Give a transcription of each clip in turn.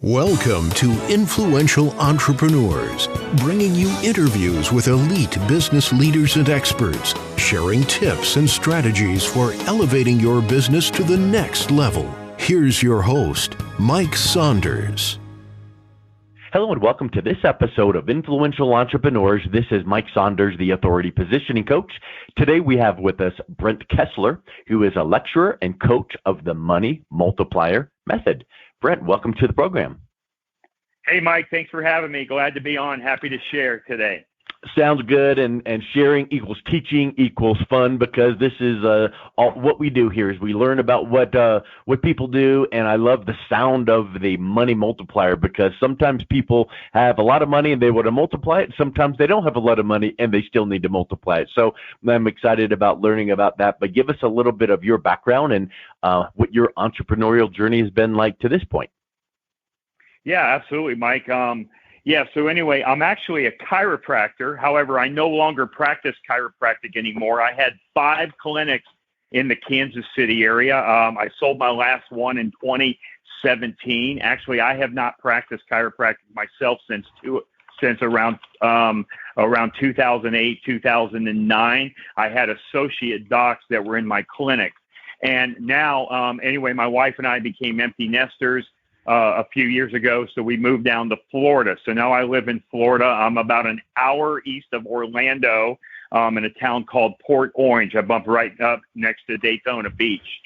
Welcome to Influential Entrepreneurs, bringing you interviews with elite business leaders and experts, sharing tips and strategies for elevating your business to the next level. Here's your host, Mike Saunders. Hello and welcome to this episode of Influential Entrepreneurs. This is Mike Saunders, the Authority Positioning Coach. Today we have with us Brent Kesler, who is a lecturer and coach of the Money Multiplier Method. Brent, welcome to the program. Hey, Mike, thanks for having me. Glad to be on. Happy to share today. Sounds good, and sharing equals teaching equals fun, because this is all what we do here is we learn about what people do, and I love the sound of the money multiplier, because sometimes people have a lot of money and they want to multiply it. Sometimes they don't have a lot of money and they still need to multiply it. So I'm excited about learning about that, but give us a little bit of your background and what your entrepreneurial journey has been like to this point. Yeah, absolutely, Mike. So anyway, I'm actually a chiropractor. However, I no longer practice chiropractic anymore. I had 5 clinics in the Kansas City area. I sold my last one in 2017. Actually, I have not practiced chiropractic myself since around 2008, 2009. I had associate docs that were in my clinic. And now, anyway, my wife and I became empty nesters a few years ago, so we moved down to Florida. So now I live in Florida. I'm about an hour east of Orlando, in a town called Port Orange. I bump right up next to Daytona Beach.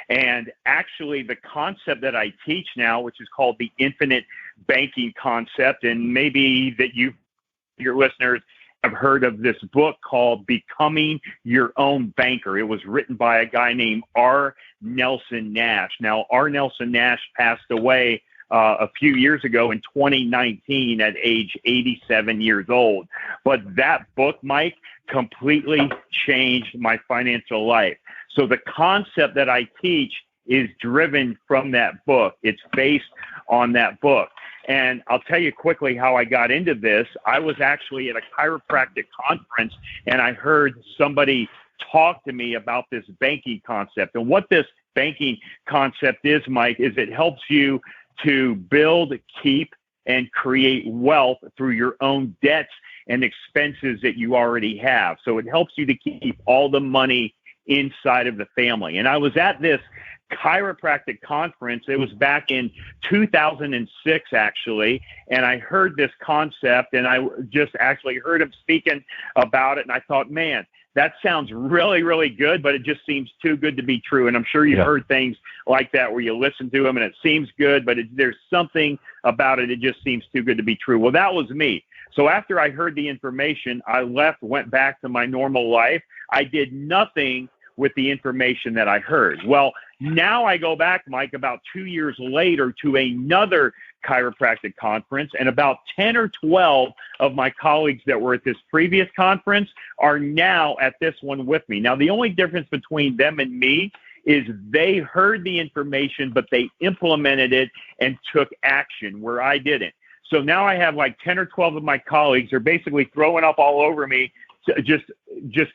And actually, the concept that I teach now, which is called the infinite banking concept, and maybe that your listeners have heard of this book called Becoming Your Own Banker. It was written by a guy named R. Nelson Nash. Now, R. Nelson Nash passed away a few years ago in 2019 at age 87 years old. But that book, Mike, completely changed my financial life. So the concept that I teach is driven from that book. It's based on that book. And I'll tell you quickly how I got into this. I was actually at a chiropractic conference, and I heard somebody talk to me about this banking concept. And what this banking concept is, Mike, is it helps you to build, keep, and create wealth through your own debts and expenses that you already have. So it helps you to keep all the money inside of the family. And I was at this chiropractic conference. It was back in 2006, actually, and I heard this concept, and I just actually heard him speaking about it, and I thought, man, that sounds really, really good, but it just seems too good to be true. And I'm sure you've heard things like that where you listen to them and it seems good, but there's something about it, it just seems too good to be true. Well, that was me. So after I heard the information, I left, went back to my normal life. I did nothing with the information that I heard. Well, now I go back, Mike, about 2 years later to another chiropractic conference, and about 10 or 12 of my colleagues that were at this previous conference are now at this one with me. Now, the only difference between them and me is they heard the information, but they implemented it and took action where I didn't. So now I have like 10 or 12 of my colleagues are basically throwing up all over me, just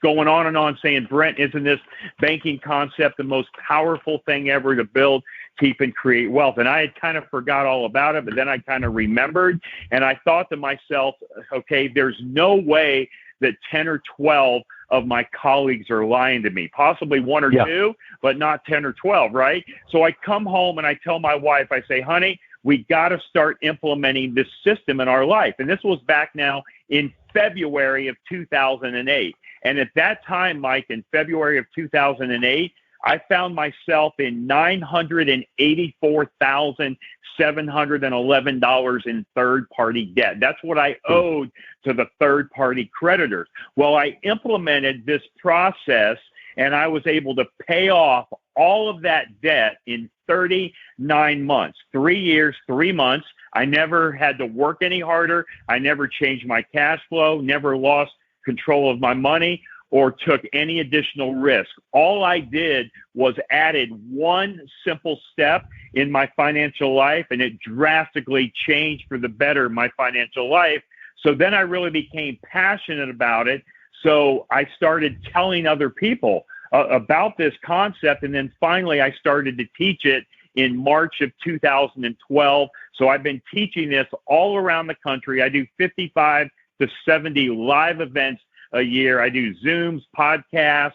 going on and on saying, Brent, isn't this banking concept the most powerful thing ever to build, keep, and create wealth? And I had kind of forgot all about it, but then I kind of remembered, and I thought to myself, okay, there's no way that 10 or 12 of my colleagues are lying to me. Possibly 1 or 2, but not 10 or 12, right? So I come home and I tell my wife, I say, honey, we got to start implementing this system in our life. And this was back now in February of 2008. And at that time, Mike, in February of 2008, I found myself in $984,711 in third-party debt. That's what I owed to the third-party creditors. Well, I implemented this process, and I was able to pay off all of that debt in 39 months, 3 years, 3 months. I never had to work any harder. I never changed my cash flow, never lost control of my money or took any additional risk. All I did was added one simple step in my financial life, and it drastically changed for the better my financial life. So then I really became passionate about it. So I started telling other people about this concept, and then finally I started to teach it in March of 2012. So I've been teaching this all around the country. I do 55 to 70 live events a year. I do Zooms, podcasts,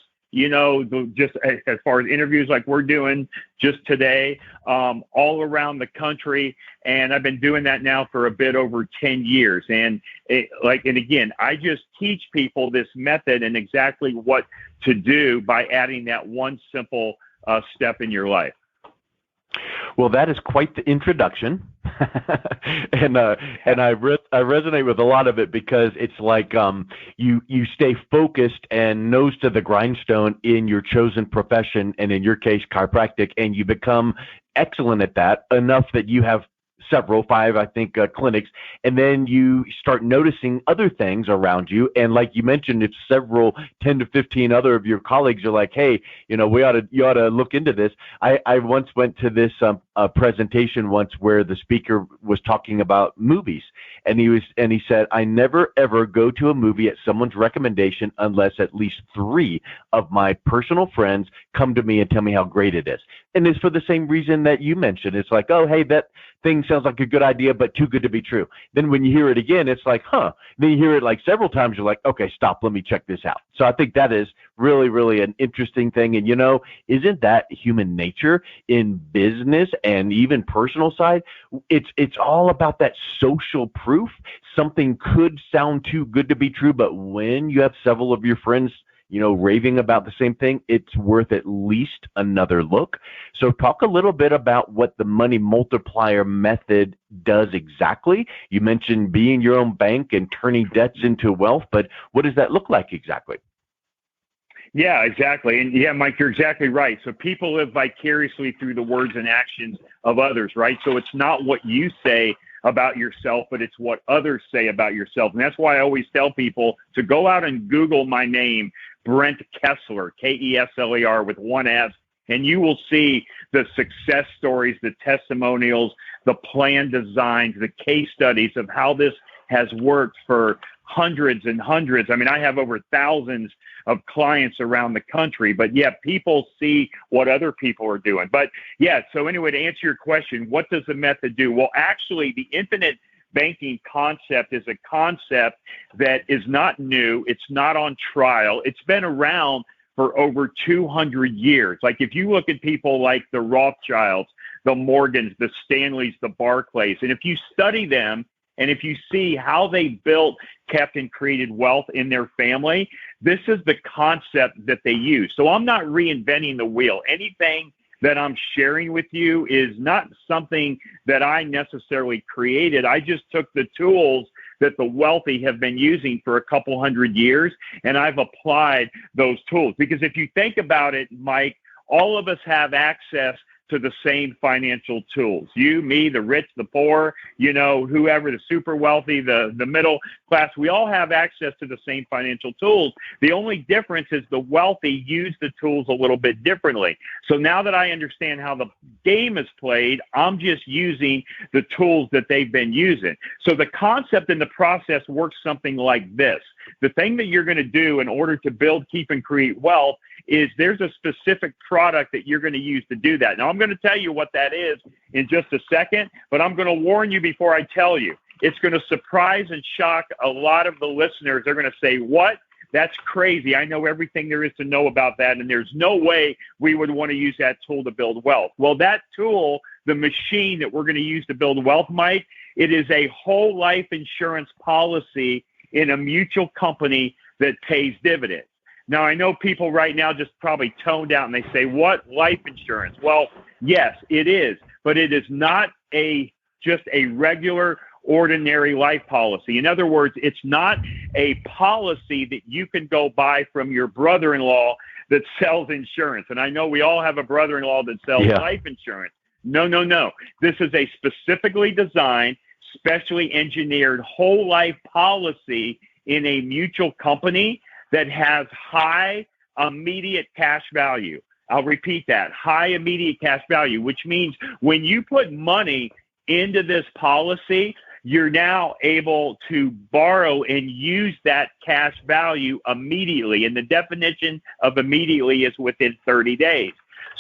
just as far as interviews like we're doing just today, all around the country. And I've been doing that now for a bit over 10 years. And again, I just teach people this method and exactly what to do by adding that one simple step in your life. Well, that is quite the introduction, and I resonate with a lot of it because it's like you stay focused and nose to the grindstone in your chosen profession, and in your case, chiropractic, and you become excellent at that enough that you have five, I think, clinics, and then you start noticing other things around you. And like you mentioned, if 10 to 15 other of your colleagues are like, hey, you ought to look into this. I once went to this presentation once where the speaker was talking about movies, and he said, I never ever go to a movie at someone's recommendation unless at least 3 of my personal friends come to me and tell me how great it is. And it's for the same reason that you mentioned. It's like, oh, hey, that thing sounds like a good idea, but too good to be true. Then when you hear it again, it's like, huh. Then you hear it like several times, you're like, okay, stop, let me check this out. So I think that is really, really an interesting thing. And, isn't that human nature in business and even personal side? It's all about that social proof. Something could sound too good to be true, but when you have several of your friends raving about the same thing, it's worth at least another look. So talk a little bit about what the Money Multiplier method does exactly. You mentioned being your own bank and turning debts into wealth, but what does that look like exactly? Yeah, exactly. And yeah, Mike, you're exactly right. So people live vicariously through the words and actions of others, right? So it's not what you say about yourself, but it's what others say about yourself. And that's why I always tell people to go out and Google my name, Brent Kesler, Kesler with one S, and you will see the success stories, the testimonials, the plan designs, the case studies of how this has worked for hundreds and hundreds. I mean, I have over thousands of clients around the country, but yeah, people see what other people are doing. But yeah, so anyway, to answer your question, what does the method do? Well, actually, the infinite banking concept is a concept that is not new. It's not on trial. It's been around for over 200 years. Like if you look at people like the Rothschilds, the Morgans, the Stanleys, the Barclays, and if you study them, and if you see how they built, kept, and created wealth in their family, this is the concept that they use. So I'm not reinventing the wheel. Anything that I'm sharing with you is not something that I necessarily created. I just took the tools that the wealthy have been using for a couple hundred years, and I've applied those tools. Because if you think about it, Mike, all of us have access to the same financial tools. You, me, the rich, the poor, whoever, the super wealthy, the middle class, we all have access to the same financial tools. The only difference is the wealthy use the tools a little bit differently. So now that I understand how the game is played, I'm just using the tools that they've been using. So the concept and the process works something like this. The thing that you're going to do in order to build, keep, and create wealth is there's a specific product that you're going to use to do that. Now, I'm going to tell you what that is in just a second, but I'm going to warn you before I tell you. It's going to surprise and shock a lot of the listeners. They're going to say, what? That's crazy. I know everything there is to know about that, and there's no way we would want to use that tool to build wealth. Well, that tool, the machine that we're going to use to build wealth, Mike, it is a whole life insurance policy in a mutual company that pays dividends. Now, I know people right now just probably toned out and they say, what? Life insurance? Well, yes, it is, but it is not just a regular, ordinary life policy. In other words, it's not a policy that you can go buy from your brother-in-law that sells insurance. And I know we all have a brother-in-law that sells life insurance. No. This is a specifically designed, specially engineered whole life policy in a mutual company that has high immediate cash value. I'll repeat that, high immediate cash value, which means when you put money into this policy, you're now able to borrow and use that cash value immediately. And the definition of immediately is within 30 days.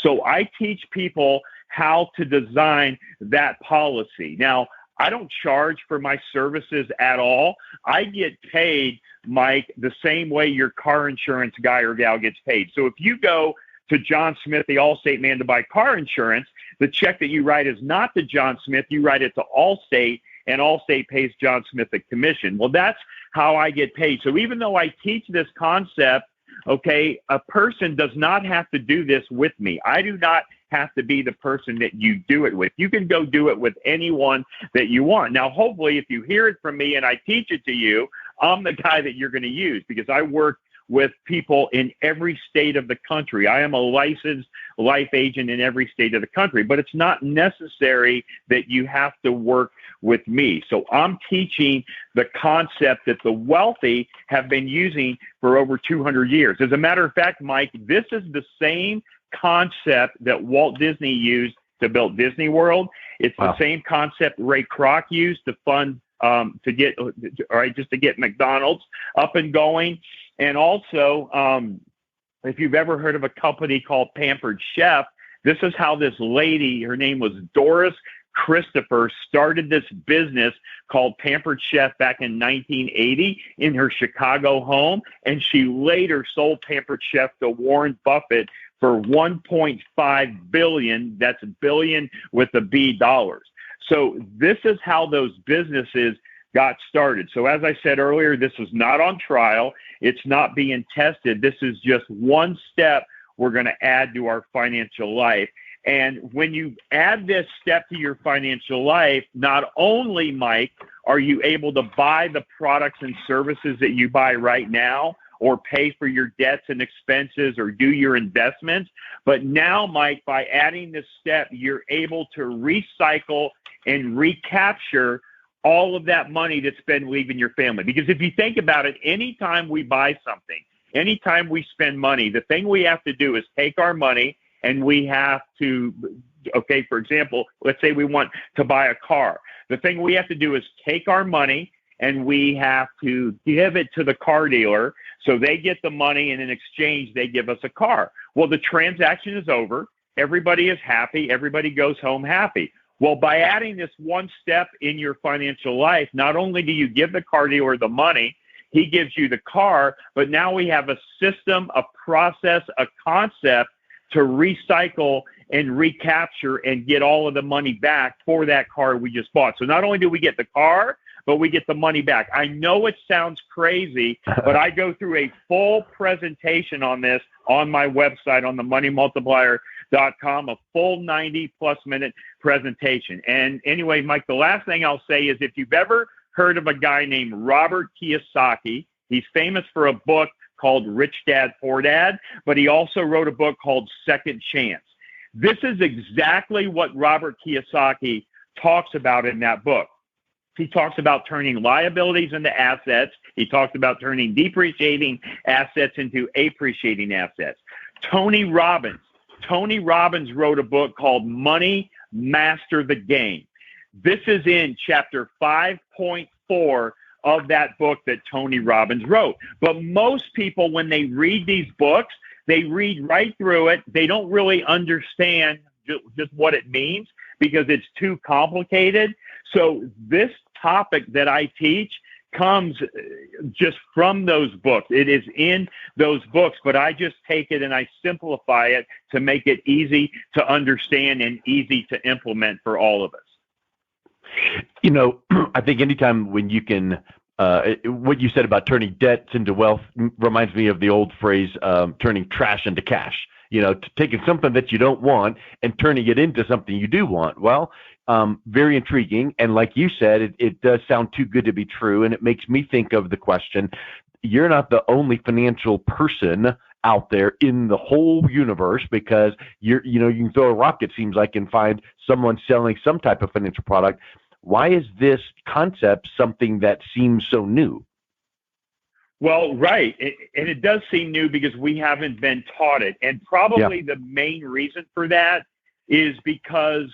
So I teach people how to design that policy. Now, I don't charge for my services at all. I get paid, Mike, the same way your car insurance guy or gal gets paid. So if you go to John Smith, the Allstate man, to buy car insurance, the check that you write is not to John Smith. You write it to Allstate, and Allstate pays John Smith a commission. Well, that's how I get paid. So even though I teach this concept, okay, a person does not have to do this with me. I do not have to be the person that you do it with. You can go do it with anyone that you want. Now, hopefully, if you hear it from me and I teach it to you, I'm the guy that you're going to use, because I work with people in every state of the country. I am a licensed life agent in every state of the country, but it's not necessary that you have to work with me. So I'm teaching the concept that the wealthy have been using for over 200 years. As a matter of fact, Mike, this is the same concept that Walt Disney used to build Disney World. It's the same concept Ray Kroc used to fund to get McDonald's up and going. And also, if you've ever heard of a company called Pampered Chef, this is how this lady, her name was Doris Christopher, started this business called Pampered Chef back in 1980 in her Chicago home. And she later sold Pampered Chef to Warren Buffett for $1.5 billion. That's billion with a B dollars. So this is how those businesses got started. So as I said earlier, this is not on trial. It's not being tested. This is just one step we're going to add to our financial life. And when you add this step to your financial life, not only, Mike, are you able to buy the products and services that you buy right now, or pay for your debts and expenses, or do your investments, but now, Mike, by adding this step, you're able to recycle and recapture all of that money that's been leaving your family. Because if you think about it, anytime we buy something, anytime we spend money, the thing we have to do is take our money and we have to, okay, for example, let's say we want to buy a car. The thing we have to do is take our money and we have to give it to the car dealer so they get the money, and in exchange, they give us a car. Well, the transaction is over. Everybody is happy. Everybody goes home happy. Well, by adding this one step in your financial life, not only do you give the car dealer the money, he gives you the car, but now we have a system, a process, a concept to recycle and recapture and get all of the money back for that car we just bought. So not only do we get the car, but we get the money back. I know it sounds crazy, but I go through a full presentation on this on my website, on the moneymultiplier.com, a full 90-plus minute presentation. And anyway, Mike, the last thing I'll say is, if you've ever heard of a guy named Robert Kiyosaki, he's famous for a book called Rich Dad, Poor Dad, but he also wrote a book called Second Chance. This is exactly what Robert Kiyosaki talks about in that book. He talks about turning liabilities into assets. He talks about turning depreciating assets into appreciating assets. Tony Robbins wrote a book called Money, Master the Game. This is in chapter 5.4 of that book that Tony Robbins wrote. But most people, when they read these books, they read right through it. They don't really understand just what it means because it's too complicated. So this topic that I teach comes just from those books. It is in those books, but I just take it and I simplify it to make it easy to understand and easy to implement for all of us. You know, I think anytime when you can, what you said about turning debts into wealth reminds me of the old phrase, turning trash into cash. You know, taking something that you don't want and turning it into something you do want. Well, very intriguing. And like you said, it does sound too good to be true. And it makes me think of the question, you're not the only financial person out there in the whole universe, because you can throw a rock, it seems like, and find someone selling some type of financial product. Why is this concept something that seems so new? Well, right. And it does seem new because we haven't been taught it. And probably the main reason for that is because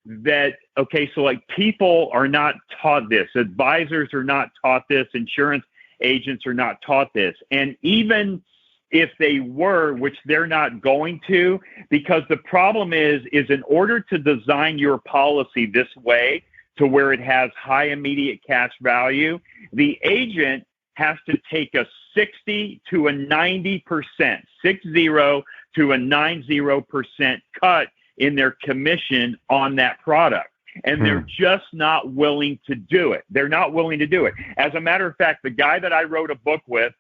so like people are not taught this. Advisors are not taught this. Insurance agents are not taught this. And even if they were, which they're not going to, because the problem is in order to design your policy this way to where it has high immediate cash value, the agent has to take a 60 to a 90%, 60 to a 90% cut in their commission on that product. And they're just not willing to do it. They're not willing to do it. As a matter of fact, the guy that I wrote a book with,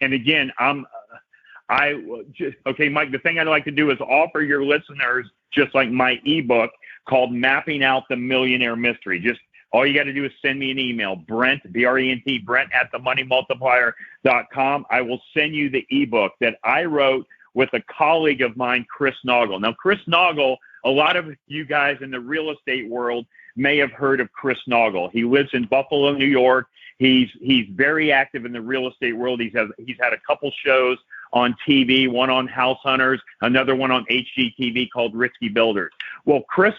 and again, okay, Mike, the thing I'd like to do is offer your listeners just like my ebook called Mapping Out the Millionaire Mystery. Just all you got to do is send me an email, Brent, B-R-E-N-T, Brent at themoneymultiplier.com. I will send you the ebook that I wrote with a colleague of mine, Chris Naugle. Now, Chris Naugle, a lot of you guys in the real estate world may have heard of Chris Naugle. He lives in Buffalo, New York. He's very active in the real estate world. He's had a couple shows on TV, one on House Hunters, another one on HGTV called Risky Builders. Well, Chris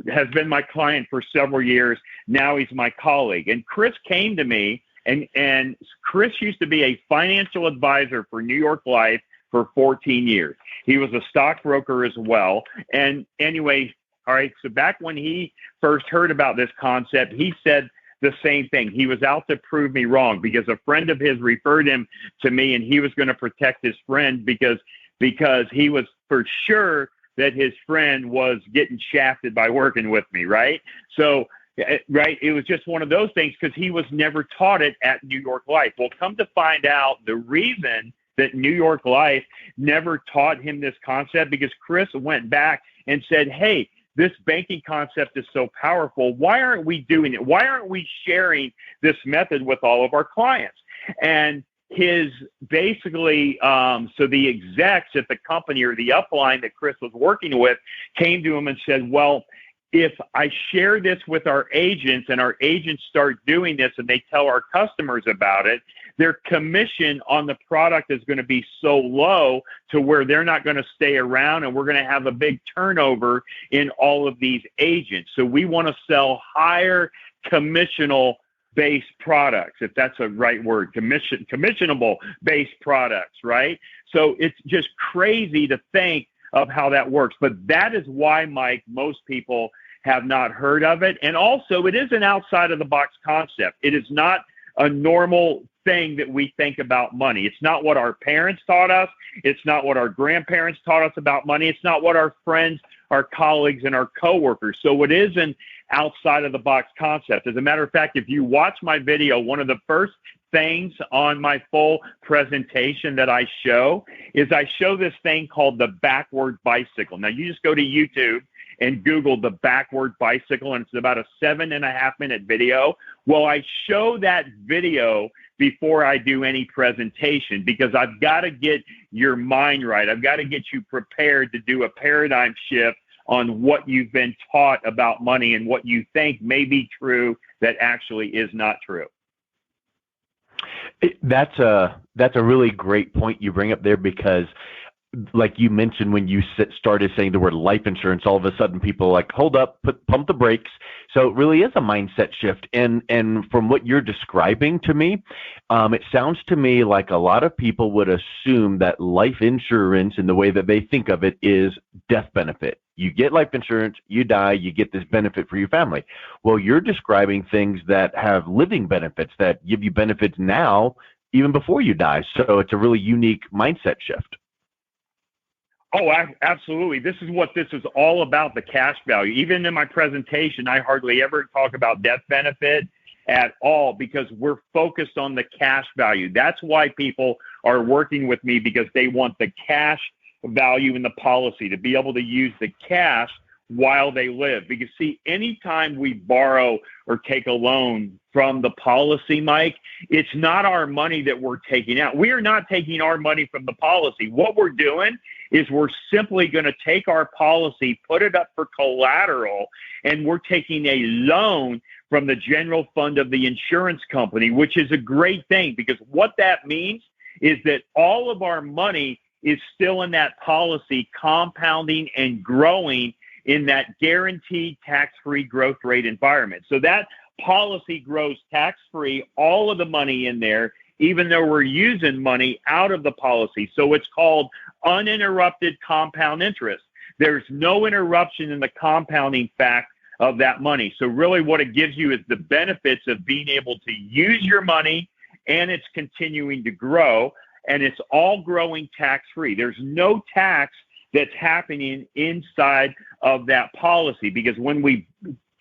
has been my client for several years. Now he's my colleague. And Chris came to me, and Chris used to be a financial advisor for New York Life for 14 years. He was a stockbroker as well. And anyway, all right, so back when he first heard about this concept, he said the same thing. He was out to prove me wrong because a friend of his referred him to me, and he was going to protect his friend because he was for sure that his friend was getting shafted by working with me, right? So, right, it was just one of those things because he was never taught it at New York Life. Well, come to find out, the reason that New York Life never taught him this concept because Chris went back and said, hey, this banking concept is so powerful. Why aren't we doing it? Why aren't we sharing this method with all of our clients? And his basically, so the execs at the company or the upline that Chris was working with came to him and said, well, if I share this with our agents and our agents start doing this and they tell our customers about it, their commission on the product is going to be so low to where they're not going to stay around, and we're going to have a big turnover in all of these agents. So we want to sell higher commissionable-based products, if that's a right word, commissionable-based products, right? So it's just crazy to think of how that works. But that is why, Mike, most people have not heard of it. And also, it is an outside-of-the-box concept. It is not a normal thing that we think about money. It's not what our parents taught us. It's not what our grandparents taught us about money. It's not what our friends, our colleagues, and our coworkers. So it is an outside-of-the-box concept. As a matter of fact, if you watch my video, one of the first things on my full presentation that I show is I show this thing called the backward bicycle. Now, you just go to YouTube and Google the backward bicycle, and it's about a 7.5-minute video. Well, I show that video before I do any presentation because I've got to get your mind right. I've got to get you prepared to do a paradigm shift on what you've been taught about money and what you think may be true that actually is not true. That's a really great point you bring up there because like you mentioned, when you started saying the word life insurance, all of a sudden people are like, hold up, pump the brakes. So it really is a mindset shift. And from what you're describing to me, it sounds to me like a lot of people would assume that life insurance in the way that they think of it is death benefit. You get life insurance, you die, you get this benefit for your family. Well, you're describing things that have living benefits that give you benefits now, even before you die. So it's a really unique mindset shift. Oh, absolutely. This is what this is all about, the cash value. Even in my presentation, I hardly ever talk about death benefit at all because we're focused on the cash value. That's why people are working with me, because they want the cash value in the policy, to be able to use the cash while they live. Because see, anytime we borrow or take a loan from the policy, Mike, it's not our money that we're taking out. We are not taking our money from the policy. What we're doing is we're simply going to take our policy, put it up for collateral, and we're taking a loan from the general fund of the insurance company, which is a great thing, because what that means is that all of our money is still in that policy, compounding and growing in that guaranteed tax-free growth rate environment. So that policy grows tax-free. All of the money in there even though we're using money out of the policy. So it's called uninterrupted compound interest. There's no interruption in the compounding fact of that money. So really what it gives you is the benefits of being able to use your money, and it's continuing to grow, and it's all growing tax-free. There's no tax that's happening inside of that policy, because when we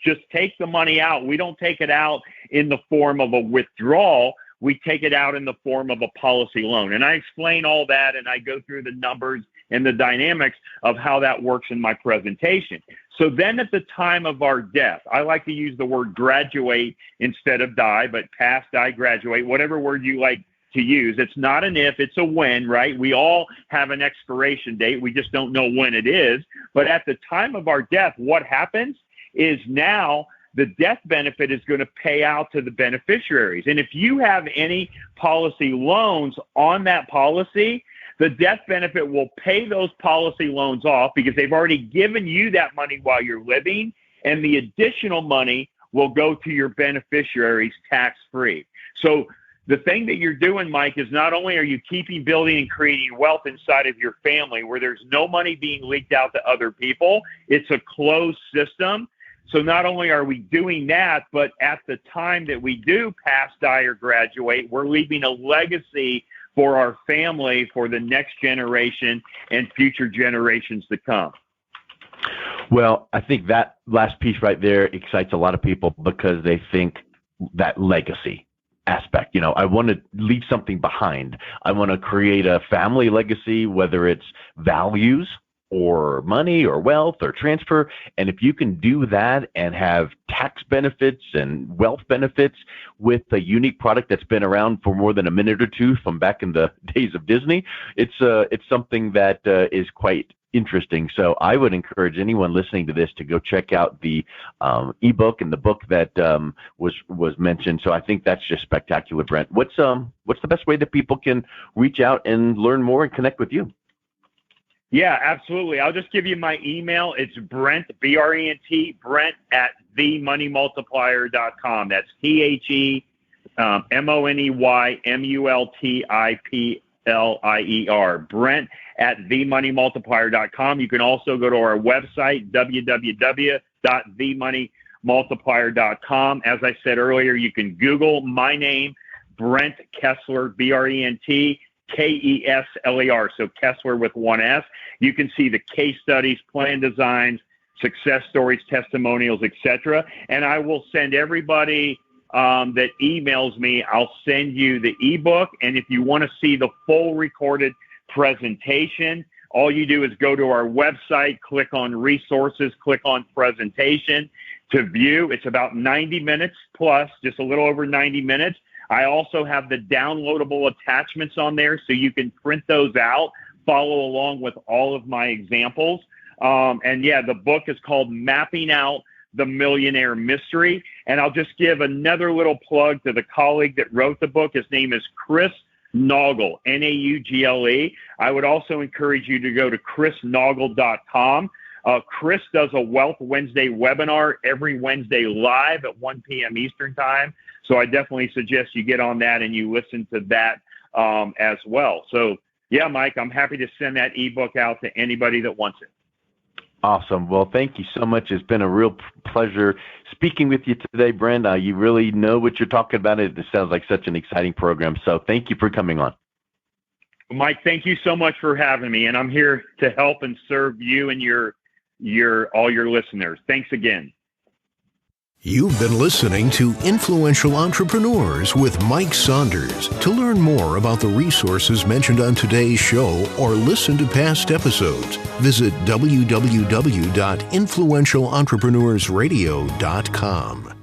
just take the money out, we don't take it out in the form of a withdrawal. We take it out in the form of a policy loan. And I explain all that, and I go through the numbers and the dynamics of how that works in my presentation. So then at the time of our death, I like to use the word graduate instead of die, but pass, die, graduate, whatever word you like to use. It's not an if, it's a when, right? We all have an expiration date. We just don't know when it is. But at the time of our death, what happens is now the death benefit is going to pay out to the beneficiaries. And if you have any policy loans on that policy, the death benefit will pay those policy loans off because they've already given you that money while you're living, and the additional money will go to your beneficiaries tax-free. So the thing that you're doing, Mike, is not only are you keeping, building, and creating wealth inside of your family where there's no money being leaked out to other people, it's a closed system. So not only are we doing that, but at the time that we do pass, die, or graduate, we're leaving a legacy for our family, for the next generation and future generations to come. Well, I think that last piece right there excites a lot of people because they think that legacy aspect. You know, I want to leave something behind. I want to create a family legacy, whether it's values or money or wealth or transfer. And if you can do that and have tax benefits and wealth benefits with a unique product that's been around for more than a minute or two from back in the days of Disney, it's something that is quite interesting. So I would encourage anyone listening to this to go check out the ebook and the book that was mentioned. So I think that's just spectacular, Brent. What's the best way that people can reach out and learn more and connect with you? Yeah, absolutely. I'll just give you my email. It's Brent, B-R-E-N-T, Brent at themoneymultiplier.com. That's TheMoneyMultiplier, Brent at themoneymultiplier.com. You can also go to our website, www.themoneymultiplier.com. As I said earlier, you can Google my name, Brent Kesler, B-R-E-N-T, Kesler, so Kesler with one S. You can see the case studies, plan designs, success stories, testimonials, etc. And I will send everybody that emails me, I'll send you the ebook. And if you want to see the full recorded presentation, all you do is go to our website, click on resources, click on presentation to view. It's about 90 minutes plus, just a little over 90 minutes. I also have the downloadable attachments on there, so you can print those out, follow along with all of my examples. And yeah, the book is called Mapping Out the Millionaire Mystery. And I'll just give another little plug to the colleague that wrote the book. His name is Chris Naugle, N-A-U-G-L-E. I would also encourage you to go to chrisnaugle.com. Chris does a Wealth Wednesday webinar every Wednesday live at 1 p.m. Eastern Time. So I definitely suggest you get on that and you listen to that as well. So, yeah, Mike, I'm happy to send that ebook out to anybody that wants it. Awesome. Well, thank you so much. It's been a real pleasure speaking with you today, Brent. You really know what you're talking about. It sounds like such an exciting program. So thank you for coming on. Mike, thank you so much for having me. And I'm here to help and serve you and all your listeners. Thanks again. You've been listening to Influential Entrepreneurs with Mike Saunders. To learn more about the resources mentioned on today's show or listen to past episodes, visit www.influentialentrepreneursradio.com.